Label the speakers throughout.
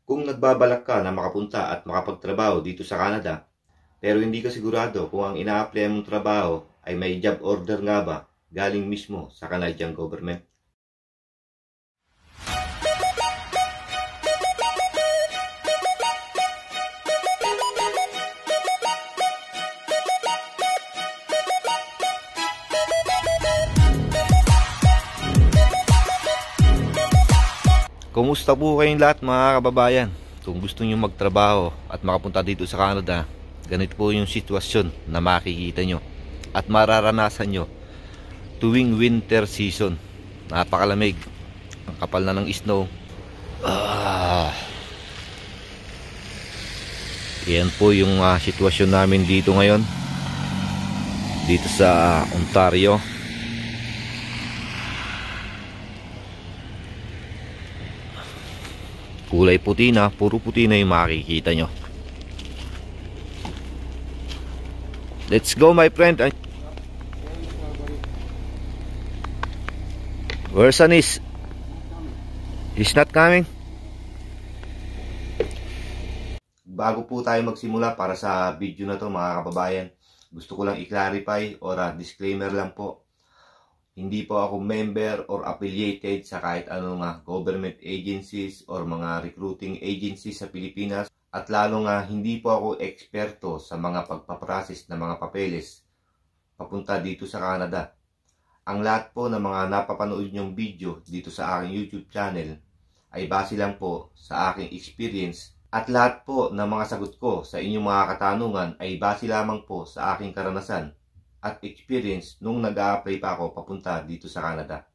Speaker 1: Kung nagbabalak ka na makapunta at makapagtrabaho dito sa Canada, pero hindi ka sigurado kung ang ina-apply mong trabaho ay may job order nga ba galing mismo sa Canadian government. Kumusta po kayong lahat mga kababayan? Kung gusto niyo magtrabaho at makapunta dito sa Canada, ganito po yung sitwasyon na makikita nyo at mararanasan nyo tuwing winter season. Napakalamig, ang kapal na ng snow. Yan po yung sitwasyon namin dito ngayon, dito sa Ontario. Kulay puti na, puro puti na yung makikita nyo. Let's go my friend. Where's Anis? He's not coming. Bago po tayo magsimula para sa video na to mga kababayan, gusto ko lang i-clarify or disclaimer lang po. Hindi po ako member or affiliated sa kahit anong government agencies or mga recruiting agencies sa Pilipinas. At lalo nga hindi po ako eksperto sa mga pagpaprocess ng mga papeles papunta dito sa Canada. Ang lahat po ng mga napapanood nyong video dito sa aking YouTube channel ay base lang po sa aking experience. At lahat po ng mga sagot ko sa inyong mga katanungan ay base lamang po sa aking karanasan at experience nung nag-a-apply pa ako papunta dito sa Canada.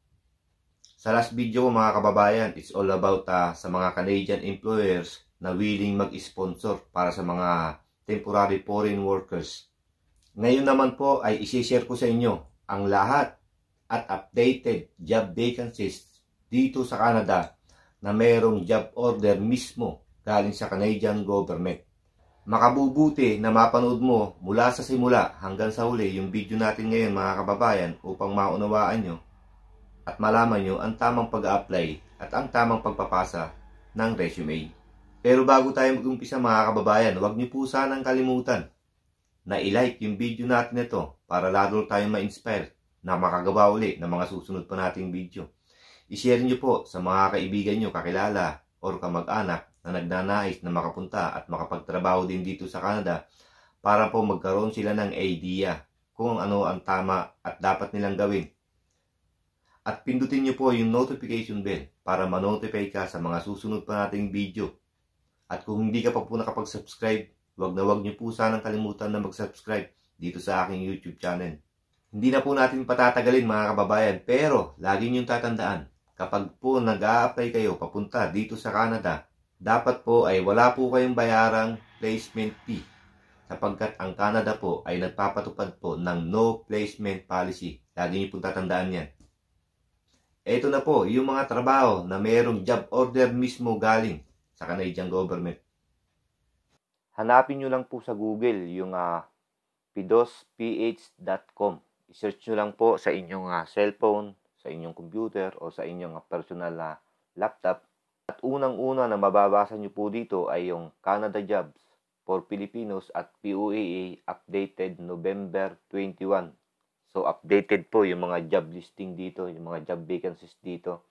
Speaker 1: Sa last video mga kababayan, it's all about sa mga Canadian employers na willing mag-sponsor para sa mga temporary foreign workers. Ngayon naman po ay isi-share ko sa inyo ang lahat at updated job vacancies dito sa Canada na mayroong job order mismo galing sa Canadian government. Makabubuti na mapanood mo mula sa simula hanggang sa huli yung video natin ngayon mga kababayan upang maunawaan nyo at malaman nyo ang tamang pag-apply at ang tamang pagpapasa ng resume. Pero bago tayo mag-umpisa mga kababayan, huwag nyo po sanang kalimutan na i-like yung video natin ito para lalo tayong ma-inspire na makagawa uli ng mga susunod pa nating video. I-share nyo po sa mga kaibigan nyo, kakilala or kamag-anak na nagnanais na makapunta at makapagtrabaho din dito sa Canada para po magkaroon sila ng idea kung ano ang tama at dapat nilang gawin. At pindutin nyo po yung notification bell para ma-notify ka sa mga susunod pa nating video. At kung hindi ka pa po nakapag-subscribe, wag nyo po sanang kalimutan na mag-subscribe dito sa aking YouTube channel. Hindi na po natin patatagalin mga kababayan, pero lagi nyo tatandaan, kapag po nag-a-apply kayo papunta dito sa Canada, dapat po ay wala po kayong bayarang placement fee sapagkat ang Canada po ay nagpapatupad po ng no placement policy. Lagi niyo po tatandaan yan. Ito na po yung mga trabaho na mayroong job order mismo galing sa Canadian government. Hanapin nyo lang po sa Google yung pidosph.com. I-search nyo lang po sa inyong cellphone, sa inyong computer o sa inyong personal laptop. At unang-una na mababasa nyo po dito ay yung Canada Jobs for Filipinos at POAA updated November 21. So updated po yung mga job listing dito, yung mga job vacancies dito.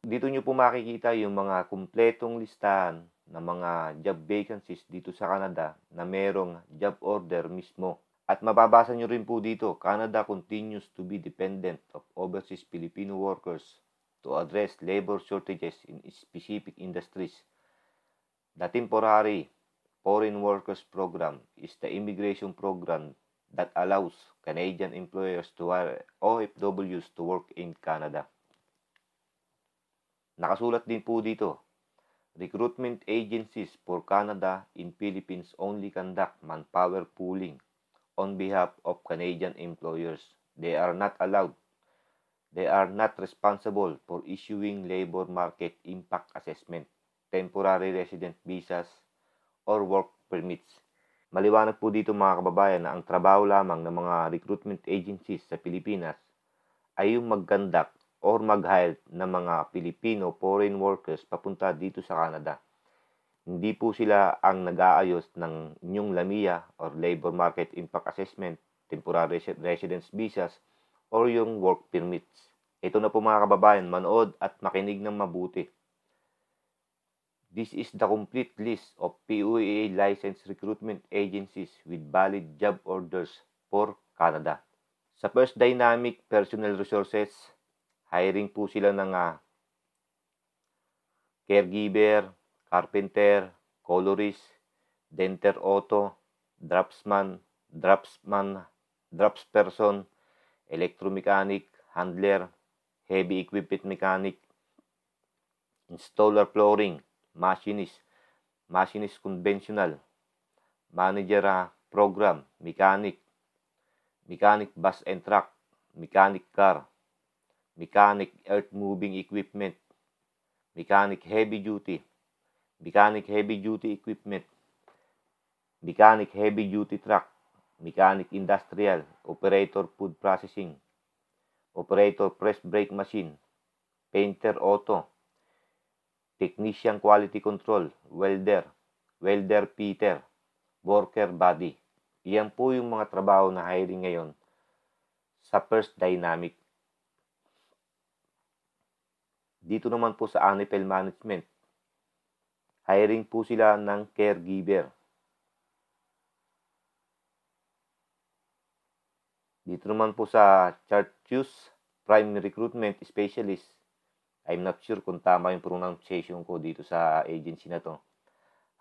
Speaker 1: Dito nyo po makikita yung mga kumpletong listahan ng mga job vacancies dito sa Canada na merong job order mismo. At mababasa nyo rin po dito, Canada continues to be dependent of overseas Filipino workers to address labor shortages in specific industries. The Temporary Foreign Workers Program is the immigration program that allows Canadian employers to hire OFWs to work in Canada. Nakasulat din po dito, recruitment agencies for Canada in Philippines only conduct manpower pooling on behalf of Canadian employers. They are not responsible for issuing labor market impact assessment, temporary resident visas, or work permits. Maliwanag po dito mga kababayan na ang trabaho lamang ng mga recruitment agencies sa Pilipinas ay yung mag-conduct or mag-hire ng mga Filipino foreign workers papunta dito sa Canada. Hindi po sila ang nag-aayos ng inyong LAMIA or Labor Market Impact Assessment, Temporary Residence Visas, or yung work permits. Ito na po mga kababayan, manood at makinig ng mabuti. This is the complete list of POEA licensed recruitment agencies with valid job orders for Canada. Sa First Dynamic Personnel Resources, hiring po sila ng caregiver, carpenter, colorist, denter auto, draftsperson, electromechanic, handler, heavy equipment mechanic, installer flooring, machinist conventional, manager program, mechanic bus and truck, mechanic car, mechanic earth moving equipment, mechanic heavy duty equipment, mechanic heavy duty truck, mechanic industrial, operator food processing, operator press brake machine, painter auto, technician quality control, welder fitter, worker body. Iyan po yung mga trabaho na hiring ngayon sa First Dynamic. Dito naman po sa Anipel Management, hiring po sila ng caregiver. Dito naman po sa Chartius Prime Recruitment Specialist, I'm not sure kung tama yung pronunciation ko dito sa agency na to.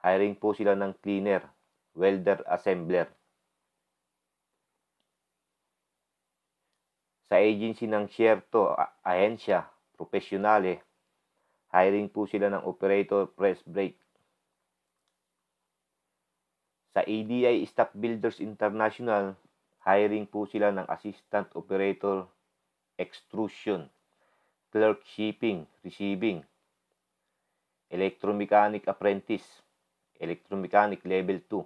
Speaker 1: Hiring po sila ng cleaner, welder assembler. Sa agency ng Sierto Ahensya Professionale, hiring po sila ng operator press brake. Sa ADI Stock Builders International, hiring po sila ng assistant operator extrusion, clerk shipping, receiving, electromechanic apprentice, electromechanic level 2,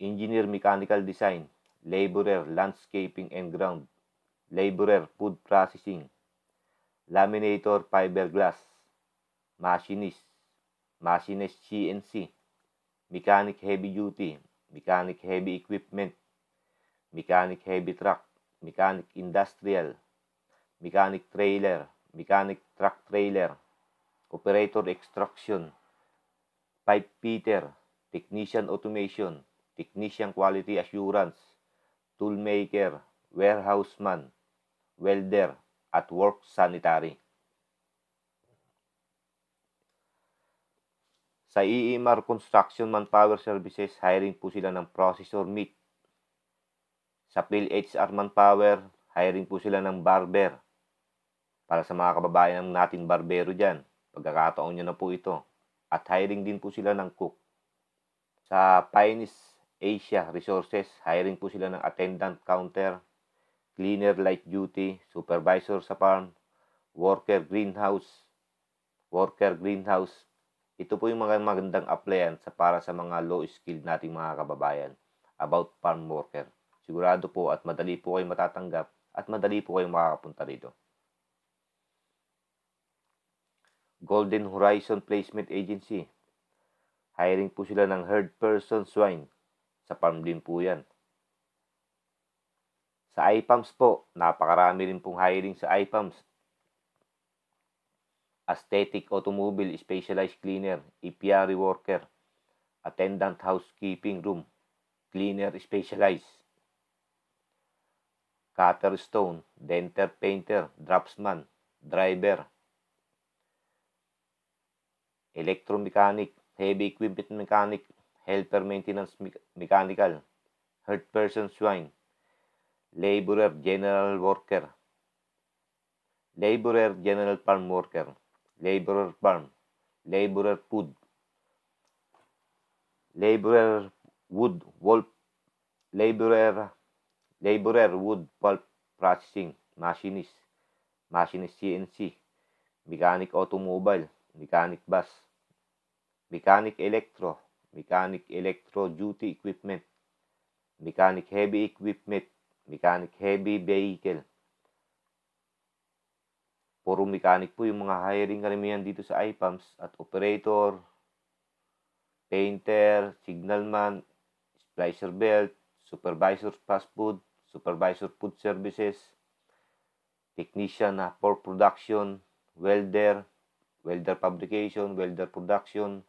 Speaker 1: engineer mechanical design, laborer landscaping and ground, laborer food processing, laminator fiberglass, machinist CNC, mechanic heavy duty, mechanic heavy equipment, mechanic heavy truck, mechanic industrial, mechanic trailer, mechanic truck trailer, operator extraction, pipe fitter, technician automation, technician quality assurance, toolmaker, warehouseman, welder, at work sanitary. Sa EMR Construction Manpower Services, hiring po sila ng processor meat. Sa PhilHR Manpower, hiring po sila ng barber. Para sa mga kababayan natin barbero dyan, pagkakataon nyo na po ito. At hiring din po sila ng cook. Sa Pines Asia Resources, hiring po sila ng attendant counter, cleaner light duty, supervisor sa farm, worker greenhouse. Ito po yung mga magandang applyan para sa mga low-skilled nating mga kababayan about farm worker. Sigurado po at madali po kayo matatanggap at madali po kayo makakapunta rito. Golden Horizon Placement Agency. Hiring po sila ng herd person swine. Sa farm din po yan. Sa IPAMS po, napakarami rin pong hiring sa IPAMS. Aesthetic Automobile Specialized Cleaner, apiary worker, attendant housekeeping room, cleaner specialized, cutter stone, denter painter, draftsman, driver, electromechanic, heavy equipment mechanic, helper maintenance mechanical, herd person swine, laborer general worker, laborer general farm worker, laborer farm, laborer food, laborer wood pulp processing, machinist CNC, mechanic automobile, mechanic bus, mechanic electro duty equipment, mechanic heavy equipment, mechanic heavy vehicle. Puro mechanic po yung mga hiring karamihan dito sa IPAMS at operator painter, signalman, splicer belt, supervisor fast food, supervisor food services, technician for production, welder, welder fabrication, welder production,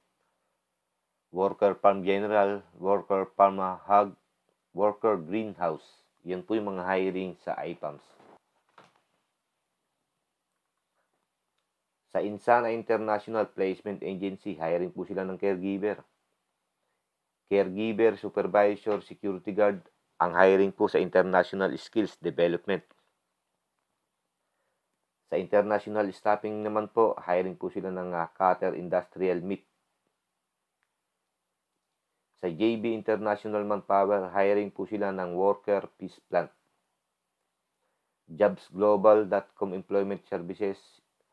Speaker 1: worker farm general, worker farm hog, worker greenhouse. Yan po yung mga hiring sa IPAMS. Sa Insana International Placement Agency, hiring po sila ng caregiver. Caregiver, supervisor, security guard, ang hiring po sa International Skills Development. Sa international staffing naman po, hiring po sila ng Qatar Industrial Meat. Sa JB International Manpower, hiring po sila ng Worker Peace Plant. Jobsglobal.com Employment Services,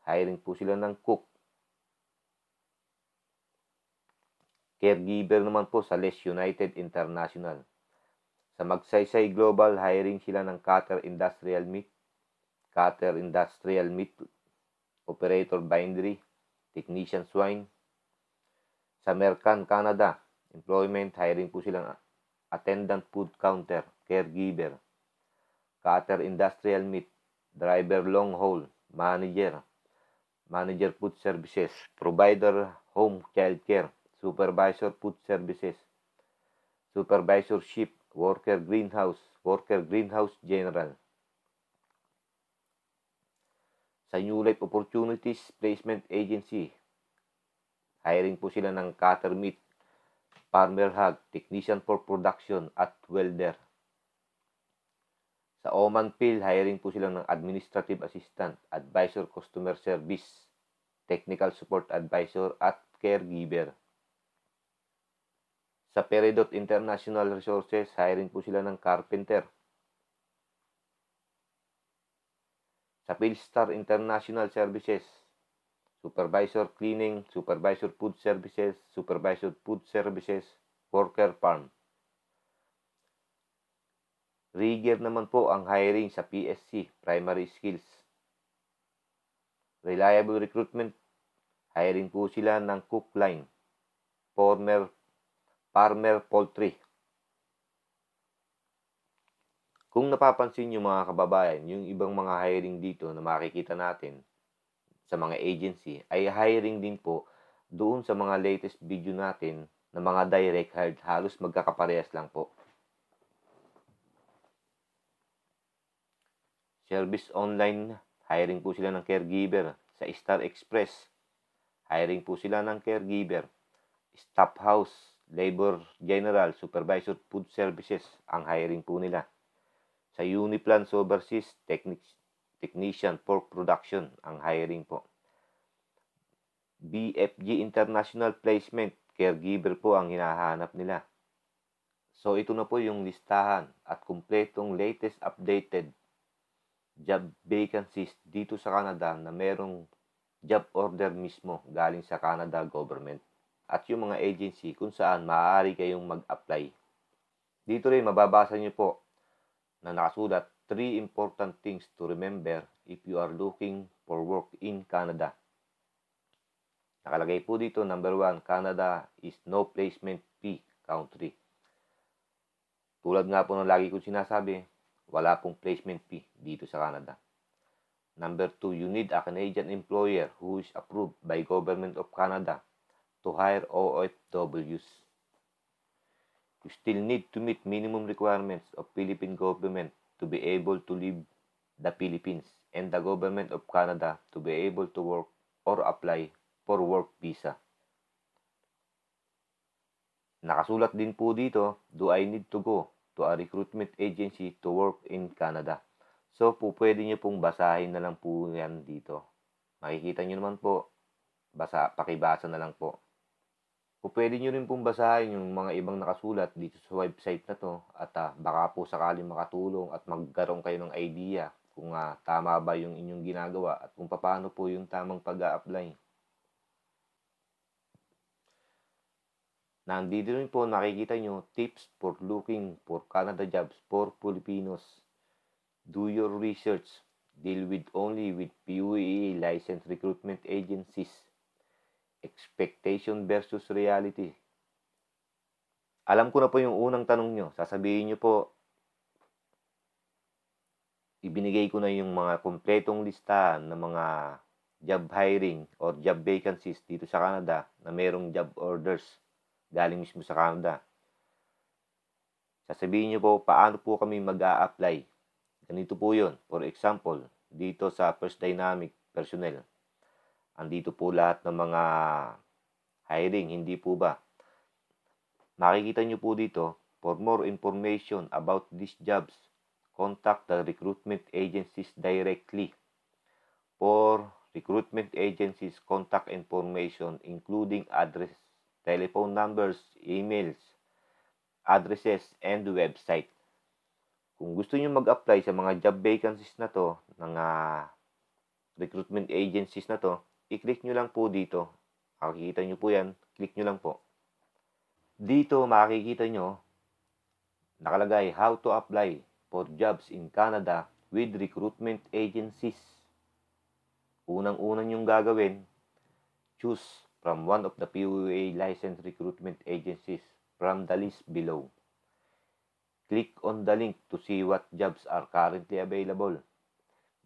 Speaker 1: hiring po sila ng cook. Caregiver naman po sa Les United International. Sa Magsaysay Global, hiring sila ng Qatar Industrial Meat, Qatar Industrial Meat Operator Bindery, Technician Swine. Sa Mercan Canada, employment, hiring po silang attendant food counter, caregiver, Qatar Industrial Meat, driver long haul, manager, manager food services, provider home child care, supervisor food services, supervisor ship, worker greenhouse general. Sa New Life Opportunities Placement Agency, hiring po sila ng Qatar Meat, farmer hog, technician for production at welder. Sa Oman Phil, hiring po sila ng administrative assistant, advisor customer service, technical support advisor at caregiver. Sa Peridot International Resources, hiring po sila ng carpenter. Sa Philstar International Services, supervisor cleaning, supervisor food services, worker farm. Rigger naman po ang hiring sa PSC, primary skills. Reliable recruitment, hiring po sila ng cook line, farmer poultry. Kung napapansin nyo mga kababayan, yung ibang mga hiring dito na makikita natin sa mga agency ay hiring din po doon sa mga latest video natin na mga direct hired, halos magkakaparehas lang po. Service online, hiring po sila ng caregiver. Sa Star Express, hiring po sila ng caregiver. Staff House, Labor General, Supervisor Food Services, ang hiring po nila. Sa Uniplans Overseas, Technician for Production, ang hiring po. BFG International Placement, caregiver po ang hinahanap nila. So ito na po yung listahan at kumpletong latest updated job vacancies dito sa Canada na merong job order mismo galing sa Canada government at yung mga agency kung saan maaari kayong mag-apply. Dito rin mababasa nyo po na nakasulat 3 important things to remember if you are looking for work in Canada. Nakalagay po dito, number 1, Canada is no placement fee country. Tulad nga po ng lagi kong sinasabi, wala pong placement fee dito sa Canada. Number 2, you need a Canadian employer who is approved by Government of Canada to hire OFWs. You still need to meet minimum requirements of Philippine government to be able to leave the Philippines and the Government of Canada to be able to work or apply for work visa. Nakasulat din po dito, do I need to go to a recruitment agency to work in Canada? So po pwede nyo pong basahin na lang po yan dito. Makikita nyo naman po, pakibasa na lang po. O pwede nyo rin pong basahin yung mga ibang nakasulat dito sa website na to at baka po sakaling makatulong at magkaroon kayo ng idea kung tama ba yung inyong ginagawa at kung paano po yung tamang pag-a-apply. Nandito rin po nakikita nyo tips for looking for Canada jobs for Filipinos. Do your research. Deal with only with PUEA licensed recruitment agencies. Expectation versus reality. Alam ko na po yung unang tanong nyo. Sasabihin nyo po, ibinigay ko na yung mga kumpletong listahan ng mga job hiring or job vacancies dito sa Canada na merong job orders galing mismo sa Canada. Sasabihin nyo po, paano po kami mag-a-apply? Ganito po yun. For example, dito sa First Dynamic Personnel, andito po lahat ng mga hiring, hindi po ba? Makikita nyo po dito, for more information about these jobs, contact the recruitment agencies directly. For recruitment agencies, contact information including address, telephone numbers, emails, addresses, and website. Kung gusto niyo mag-apply sa mga job vacancies na to, ng recruitment agencies na to, i-click nyo lang po dito. Makikita nyo po yan, click nyo lang po. Dito makikita nyo, nakalagay, how to apply for jobs in Canada with recruitment agencies. Unang-unang yung gagawin, choose from one of the PUA licensed recruitment agencies from the list below. Click on the link to see what jobs are currently available.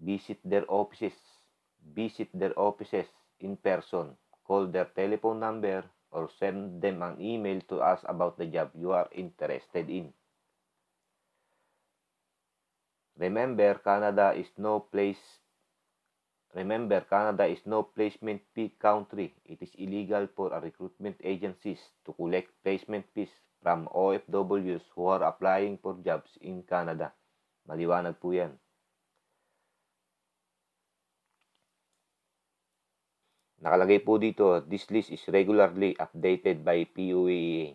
Speaker 1: Visit their offices in person. Call their telephone number or send them an email to ask about the job you are interested in. Remember, Canada is no placement fee country. It is illegal for a recruitment agencies to collect placement fees from OFWs who are applying for jobs in Canada. Maliwanag po yan. Nakalagay po dito, this list is regularly updated by PUA.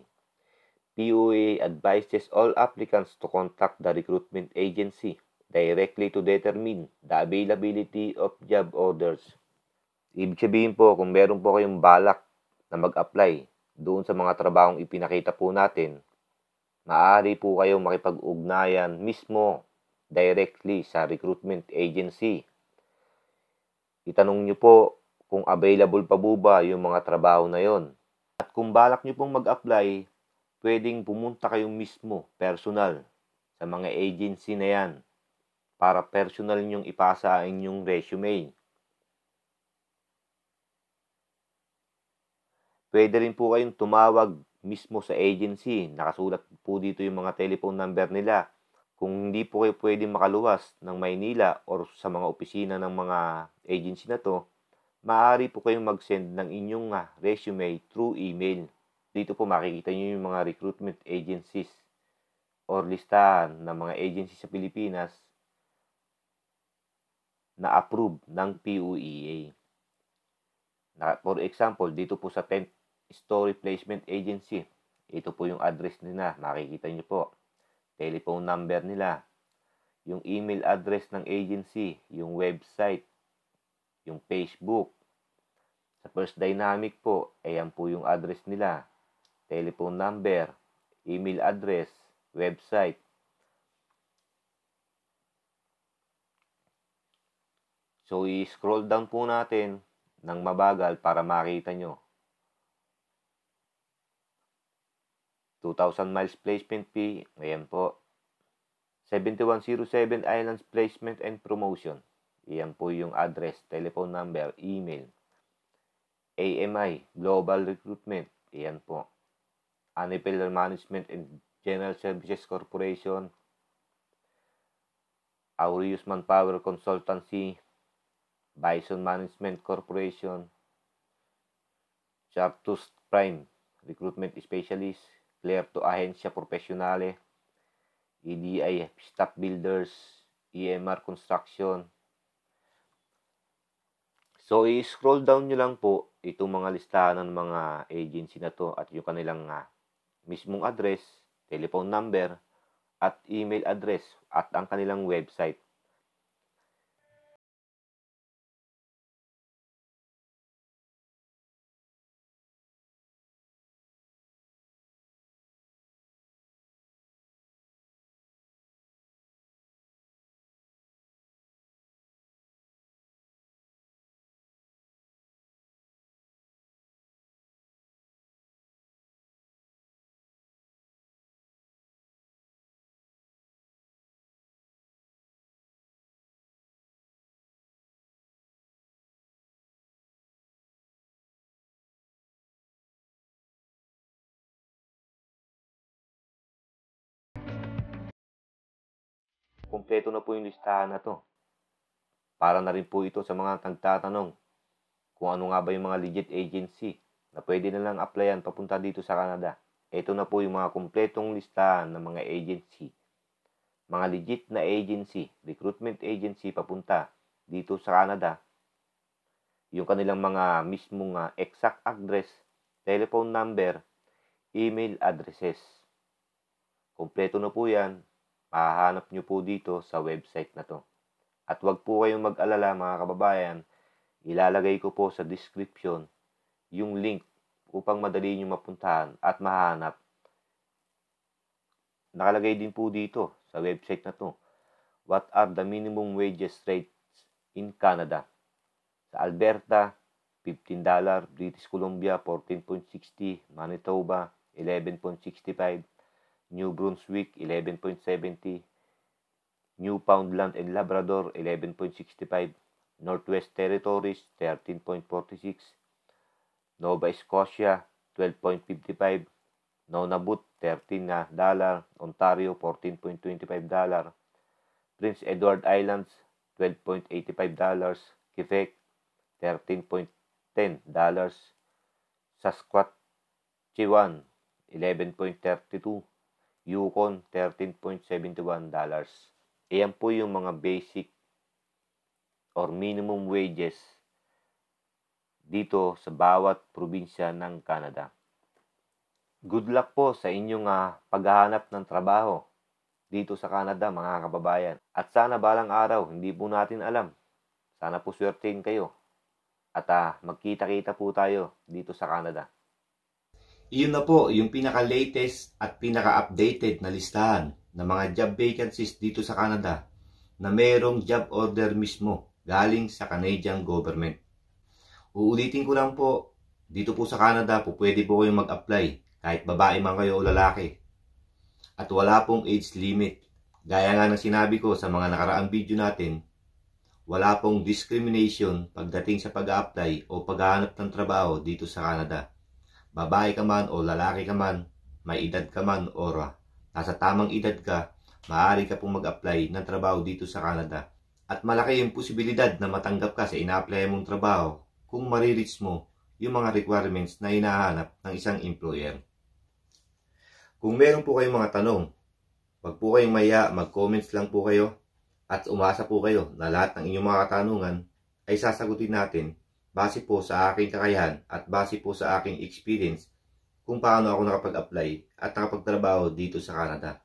Speaker 1: PUA advises all applicants to contact the recruitment agency directly to determine the availability of job orders. Ibig sabihin po, kung meron po kayong balak na mag-apply doon sa mga trabahong ipinakita po natin, maaari po kayong makipag-ugnayan mismo directly sa recruitment agency. Itanong nyo po kung available pa po ba yung mga trabaho na yon. At kung balak nyo pong mag-apply, pwedeng pumunta kayong mismo, personal, sa mga agency na yan para personal nyong ipasa ang inyong resume. Pwede rin po kayong tumawag mismo sa agency. Nakasulat po dito yung mga telephone number nila. Kung hindi po kayo pwedeng makaluwas ng Maynila or sa mga opisina ng mga agency na to, maaari po kayong mag-send ng inyong resume through email. Dito po makikita nyo yung mga recruitment agencies or listahan ng mga agencies sa Pilipinas na approved ng PUEA. For example, dito po sa 10th Story Placement Agency, ito po yung address nila. Makikita nyo po. Telephone number nila. Yung email address ng agency. Yung website. Yung Facebook. Sa First Dynamic po, ayan po yung address nila. Telephone number, email address, website. So, i-scroll down po natin ng mabagal para makita nyo. 2,000 miles placement fee, ayan po. 7107 Islands Placement and Promotion. Ayan po yung address, telephone number, email. AMI, Global Recruitment. Ayan po. Anipel Management and General Services Corporation. Aureus Manpower Consultancy. Bison Management Corporation. Chartus Prime Recruitment Specialist. Clear to Agencia Profesionale. EDI Staff Builders. EMR Construction. So, i-scroll down nyo lang po itong mga listahan ng mga agency na to at yung kanilang mismong address, telephone number, at email address at ang kanilang website. kumpleto na po yung listahan na to. Para na rin po ito sa mga nagtatanong kung ano nga ba yung mga legit agency na pwede na lang applyan papunta dito sa Canada. Ito na po yung mga kumpletong listahan ng mga agency. Mga legit na agency, recruitment agency papunta dito sa Canada. Yung kanilang mga mismong exact address, telephone number, email addresses. Kumpleto na po yan. Mahahanap nyo po dito sa website na to. At wag po kayong mag-alala mga kababayan, ilalagay ko po sa description yung link upang madali nyo mapuntahan at mahanap. Nakalagay din po dito sa website na to, what are the minimum wages rates in Canada? Sa Alberta, $15, British Columbia, 14.60, Manitoba, 11.65, New Brunswick, 11.70, Newfoundland and Labrador, 11.65, Northwest Territories, 13.46, Nova Scotia, 12.55, Nunavut, $13, Ontario, $14.25, Prince Edward Islands, $12.85, Quebec, $13.10, Saskatchewan, $11.32, Yukon, $13.71. Ayan po yung mga basic or minimum wages dito sa bawat probinsya ng Canada. Good luck po sa inyong paghahanap ng trabaho dito sa Canada mga kababayan. At sana balang araw, hindi po natin alam. Sana po swertein kayo. At magkita-kita po tayo dito sa Canada. Iyon na po yung pinaka-latest at pinaka-updated na listahan ng mga job vacancies dito sa Canada na mayroong job order mismo galing sa Canadian government. Uulitin ko lang po, dito po sa Canada po pwede po kayong mag-apply kahit babae man kayo o lalaki. At wala pong age limit. Gaya nga ng sinabi ko sa mga nakaraang video natin, wala pong discrimination pagdating sa pag-apply o paghahanap ng trabaho dito sa Canada. Babae ka man o lalaki ka man, may edad ka man o nasa tamang edad ka, maaari ka pong mag-apply ng trabaho dito sa Canada. At malaki yung posibilidad na matanggap ka sa ina-apply mong trabaho kung marireach mo yung mga requirements na hinahanap ng isang employer. Kung meron po kayong mga tanong, wag po kayong maya, mag-comments lang po kayo at umasa po kayo na lahat ng inyong mga katanungan ay sasagutin natin base po sa aking kakayahan at base po sa aking experience kung paano ako nakapag-apply at nakapagtrabaho dito sa Canada.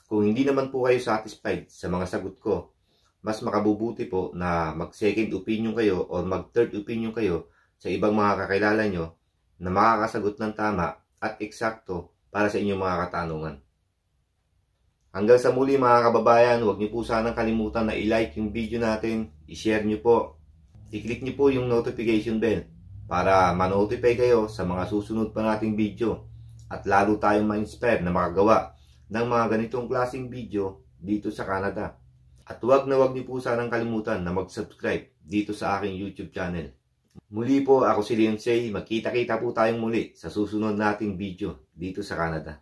Speaker 1: Kung hindi naman po kayo satisfied sa mga sagot ko, mas makabubuti po na mag-second opinion kayo o mag-third opinion kayo sa ibang mga kakilala nyo na makakasagot ng tama at eksakto para sa inyong mga katanungan. Hanggang sa muli mga kababayan, huwag niyo po sanang kalimutan na i-like yung video natin, i-share niyo po, i-click niyo po yung notification bell para ma-notify kayo sa mga susunod pa nating video at lalo tayong ma-inspire na makagawa ng mga ganitong klaseng video dito sa Canada. At huwag niyo po sanang kalimutan na mag-subscribe dito sa aking YouTube channel. Muli po, ako si Leon Say. Magkita-kita po tayong muli sa susunod nating video dito sa Canada.